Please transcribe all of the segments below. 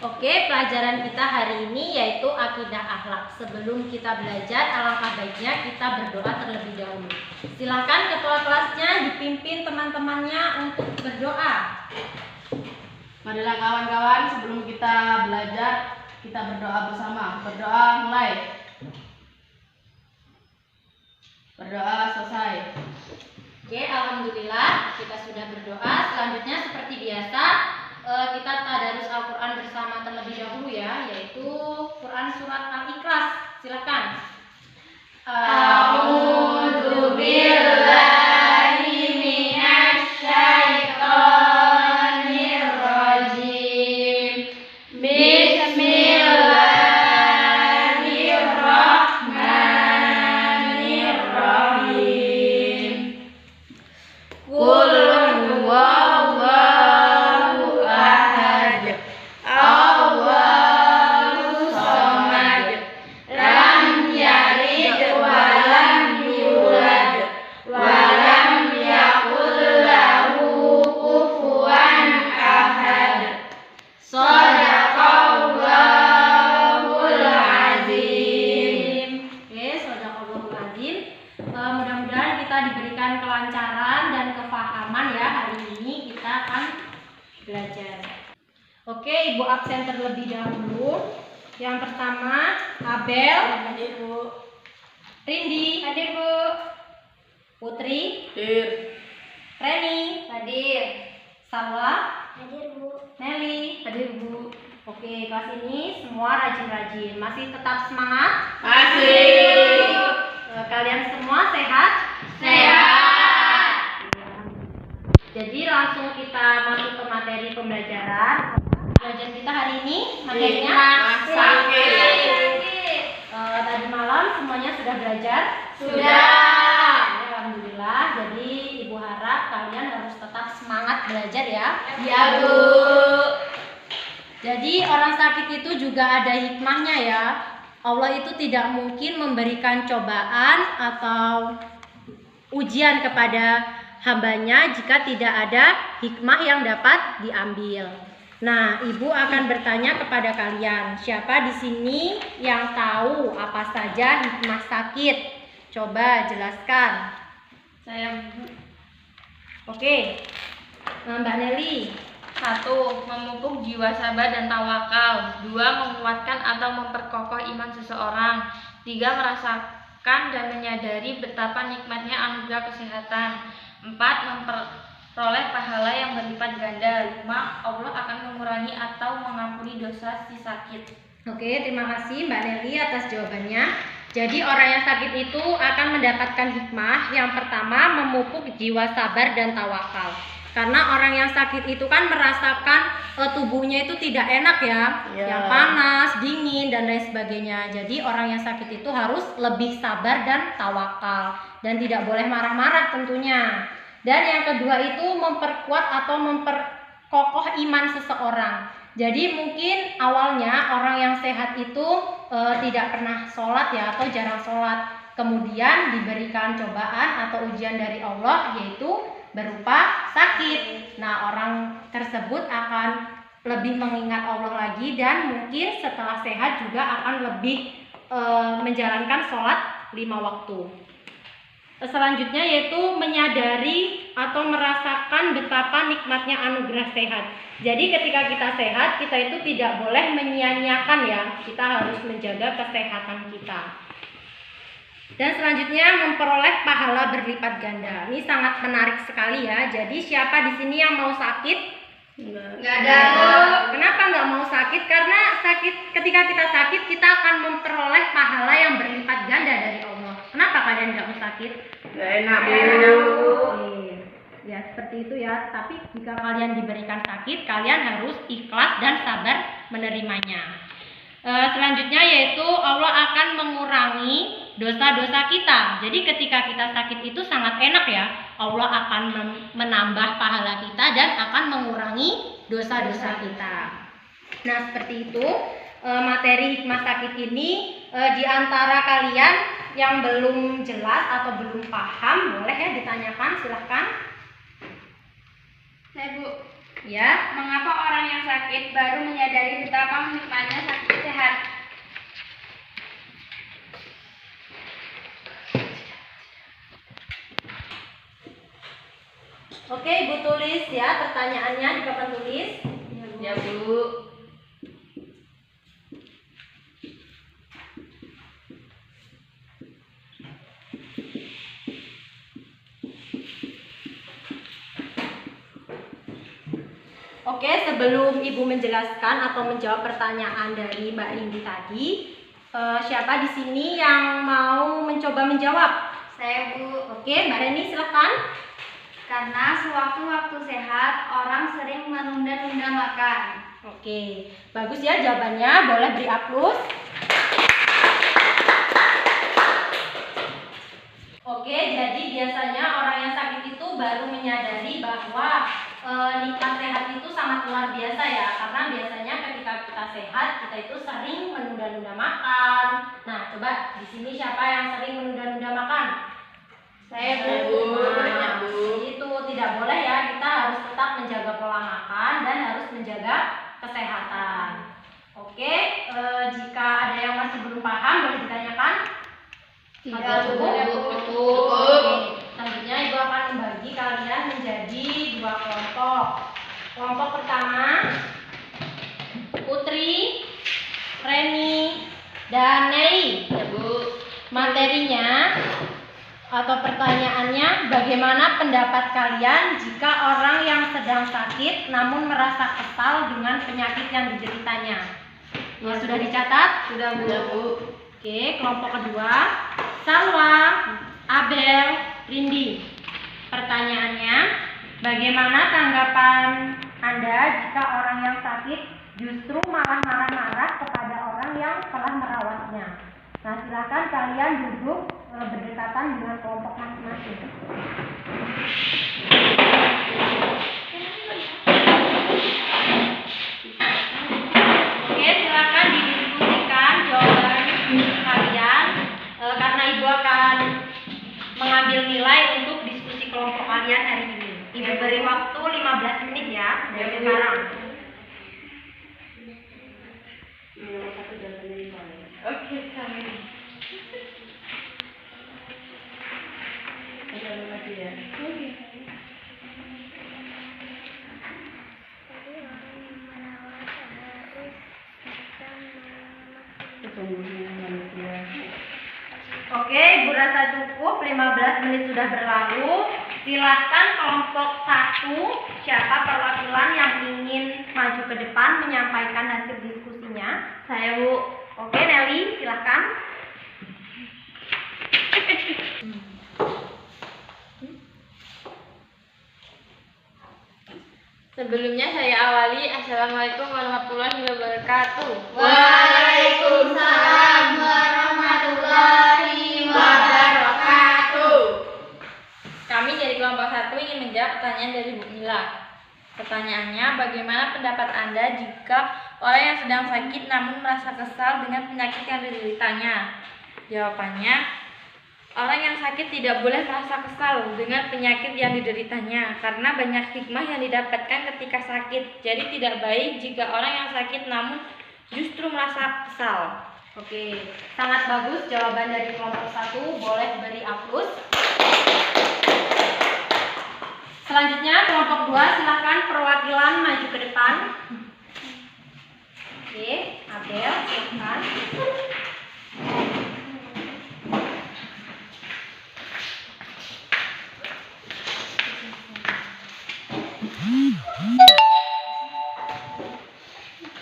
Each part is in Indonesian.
Oke, pelajaran kita hari ini yaitu akidah akhlak. Sebelum kita belajar, alangkah baiknya kita berdoa terlebih dahulu. Silakan ketua kelasnya dipimpin teman-temannya untuk berdoa. Marilah kawan-kawan, sebelum kita belajar, kita berdoa bersama. Berdoa mulai. Berdoa selesai. Oke, alhamdulillah kita sudah berdoa. Selanjutnya seperti biasa, kita tadarus Al-Quran bersama terlebih dahulu ya, yaitu Quran surat Al-Ikhlas. Silakan. A'udzu billahi minasy syaithanir rajim. Bismillahirrahmanirrahim. Qul huwallahu ahad. Allahu samad. Lam yalid wa lam yulad wa lam yakul lahu kufuwan ahad. Shadaqallahul azim. Oke, shadaqallahul azim. Mudah-mudahan kita diberikan kelancaran dan kefahaman ya, hari ini kita akan belajar. Oke, Ibu absen terlebih dahulu. Yang pertama, Abel. Hadir, Bu. Rindi. Hadir, Bu. Putri. Hadir. Reni. Hadir. Salwa. Hadir, Bu. Nelly. Hadir, Bu. Oke, kelas ini semua rajin-rajin. Masih tetap semangat? Masih. Kalian semua sehat? Sehat. Jadi langsung kita masuk ke materi pembelajaran. Pelajaran kita hari ini materinya sakit. Tadi malam semuanya sudah belajar? Sudah. Alhamdulillah. Jadi Ibu harap kalian harus tetap semangat belajar ya. Ya, Bu. Jadi orang sakit itu juga ada hikmahnya ya. Allah itu tidak mungkin memberikan cobaan atau ujian kepada hambanya jika tidak ada hikmah yang dapat diambil. Nah, Ibu akan bertanya kepada kalian, siapa di sini yang tahu apa saja hikmah sakit? Coba jelaskan. Saya, Bu. Oke, Mbak Nelly. 1. Memupuk jiwa sabar dan tawakal. 2. Menguatkan atau memperkokoh iman seseorang. 3. Merasakan dan menyadari betapa nikmatnya anugerah kesehatan. 4. Memperoleh pahala yang berlipat ganda. 5. Allah akan mengurangi atau mengampuni dosa si sakit. Oke, terima kasih Mbak Nelly atas jawabannya. Jadi orang yang sakit itu akan mendapatkan hikmah. Yang pertama, memupuk jiwa sabar dan tawakal. Karena orang yang sakit itu kan merasakan tubuhnya itu tidak enak ya, yang panas, dingin dan lain sebagainya. Jadi orang yang sakit itu harus lebih sabar dan tawakal dan tidak boleh marah-marah tentunya. Dan yang kedua itu memperkuat atau memperkokoh iman seseorang. Jadi mungkin awalnya orang yang sehat itu tidak pernah sholat ya atau jarang sholat. Kemudian diberikan cobaan atau ujian dari Allah yaitu berupa sakit. Nah, orang tersebut akan lebih mengingat Allah lagi dan mungkin setelah sehat juga akan lebih menjalankan sholat 5 waktu. Selanjutnya yaitu menyadari atau merasakan betapa nikmatnya anugerah sehat. Jadi ketika kita sehat, kita itu tidak boleh menyia-nyiakan ya. Kita harus menjaga kesehatan kita. Dan selanjutnya memperoleh pahala berlipat ganda. Ini sangat menarik sekali ya. Jadi siapa di sini yang mau sakit? Nggak ada, Bu. Kenapa nggak mau sakit? Karena ketika kita sakit kita akan memperoleh pahala yang berlipat ganda dari Allah. Kenapa kalian nggak mau sakit? Nggak enak, Bu. Oke. Ya seperti itu ya. Tapi jika kalian diberikan sakit, kalian harus ikhlas dan sabar menerimanya. Selanjutnya yaitu Allah akan mengurangi dosa-dosa kita. Jadi ketika kita sakit itu sangat enak ya. Allah akan menambah pahala kita dan akan mengurangi dosa-dosa kita. Nah seperti itu materi hikmah sakit ini. Di antara kalian yang belum jelas atau belum paham boleh ya ditanyakan, silahkan. Saya, Bu. Ya. Mengapa orang yang sakit baru menyadari betapa nikmatnya sakit sehat? Oke, Ibu tulis ya pertanyaannya di papan tulis. Ya, Bu. Oke, sebelum Ibu menjelaskan atau menjawab pertanyaan dari Mbak Rindi tadi, siapa di sini yang mau mencoba menjawab? Saya, Bu. Oke, Mbak Reni silakan. Karena sewaktu-waktu sehat, orang sering menunda-nunda makan. Oke, bagus ya jawabannya. Boleh beri aplaus. Oke, jadi biasanya orang yang sakit itu baru menyadari bahwa nikmat sehat itu sangat luar biasa ya. Karena biasanya ketika kita sehat, kita itu sering menunda-nunda makan. Nah, coba di sini siapa yang sering menunda-nunda makan? Saya, Bu. Banyak, Bu. Itu tidak boleh ya. Kita harus tetap menjaga pola makan dan harus menjaga kesehatan. Oke, jika ada yang masih belum paham boleh ditanyakan. Atau cukup? Cukup. Selanjutnya Ibu akan membagi kalian menjadi 2 kelompok. Kelompok pertama, Putri, Reni, dan Nelly. Ya, Bu. Materinya atau pertanyaannya, bagaimana pendapat kalian jika orang yang sedang sakit namun merasa kesal dengan penyakit yang dideritanya? Ya, sudah dicatat? Sudah, Bu. Ya, Bu. Oke, kelompok kedua, Salwa, Abel, Rindi. Pertanyaannya, bagaimana tanggapan Anda jika orang yang sakit justru malah marah-marah kepada orang yang telah merawatnya? Nah, silakan kalian duduk berdekatan dengan kelompok masing-masing. Oke, silakan didiskusikan jawaban kalian karena Ibu akan mengambil nilai untuk diskusi kelompok kalian hari ini. Ibu beri waktu 15 menit ya dari sekarang. Oke, kami. Terima kasih ya. Oke, Ibu rasa cukup, 15 menit sudah berlalu. Silakan kelompok 1, siapa perwakilan yang ingin maju ke depan menyampaikan hasil diskusinya? Saya, Bu. Oke, Nelly, silakan. Sebelumnya saya awali. Assalamualaikum warahmatullahi wabarakatuh. Waalaikumsalam warahmatullahi wabarakatuh. Kami dari kelompok 1 ingin menjawab pertanyaan dari Bu Mila. Pertanyaannya, bagaimana pendapat Anda jika orang yang sedang sakit namun merasa kesal dengan penyakit yang dideritanya? Jawabannya, orang yang sakit tidak boleh merasa kesal dengan penyakit yang dideritanya karena banyak hikmah yang didapatkan ketika sakit. Jadi tidak baik jika orang yang sakit namun justru merasa kesal. Oke, sangat bagus jawaban dari kelompok 1. Boleh beri aplaus. Selanjutnya kelompok 2, silakan perwakilan maju ke depan. Oke, Abel, silakan.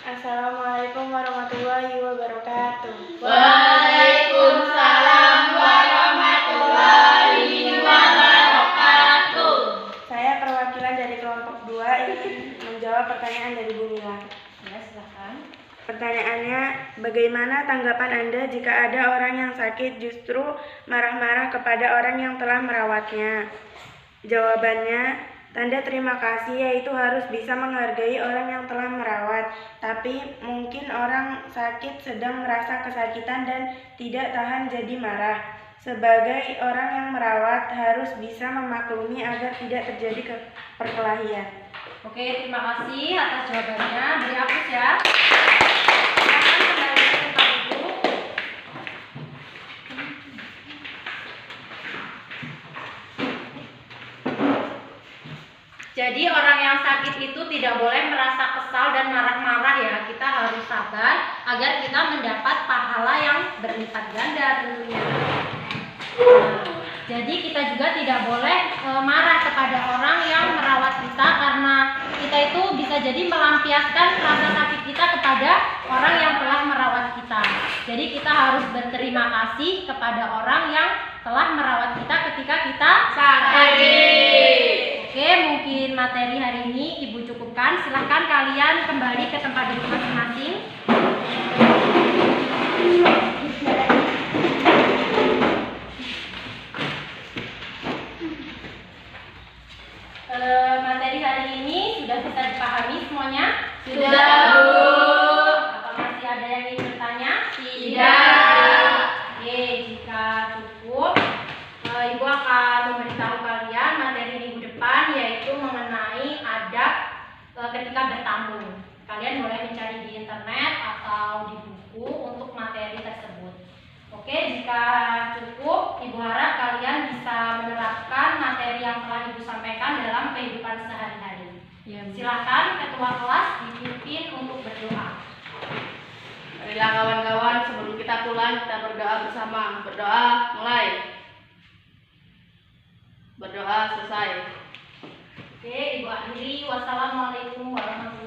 Assalamualaikum warahmatullahi wabarakatuh. Waalaikumsalam warahmatullahi wabarakatuh. Saya perwakilan dari kelompok 2 ingin menjawab pertanyaan dari Bu Mila. Ya, silakan. Pertanyaannya, bagaimana tanggapan Anda jika ada orang yang sakit justru marah-marah kepada orang yang telah merawatnya? Jawabannya, tanda terima kasih yaitu harus bisa menghargai orang yang telah merawat. Tapi mungkin orang sakit sedang merasa kesakitan dan tidak tahan jadi marah. Sebagai orang yang merawat harus bisa memaklumi agar tidak terjadi perkelahian. Oke, terima kasih atas jawabannya. Beri aplaus ya. Silakan kembali ke tempat duduk. Jadi orang yang sakit itu tidak boleh merasa kesal dan marah-marah ya. Kita harus sabar agar kita mendapat pahala yang berlipat ganda tentunya. Jadi kita juga tidak boleh marah kepada orang yang merawat kita, karena kita itu bisa jadi melampiaskan rasa sakit kita kepada orang yang telah merawat kita. Jadi kita harus berterima kasih kepada orang yang telah merawat kita ketika kita sakit. Oke, mungkin materi hari ini Ibu cukupkan. Silahkan kalian kembali ke tempat duduk masing-masing. Materi hari ini sudah bisa dipahami semuanya? Sudah, Bu. Apa masih ada yang ingin bertanya? Tidak. Oke, jika cukup, Ibu akan memberitahu kalian materi minggu depan, yaitu mengenai adab ketika bertamu. Kalian boleh mencari di internet atau di buku untuk materi tersebut. Oke, jika cukup, Ibu harap kalian bisa menerapkan materi yang telah Ibu sampaikan dalam kehidupan sehari-hari. Silakan ketua kelas dipimpin untuk berdoa. Marilah kawan-kawan, sebelum kita pulang kita berdoa bersama. Berdoa mulai. Berdoa selesai. Oke, Ibu akhiri. Wassalamualaikum warahmatullahi wabarakatuh.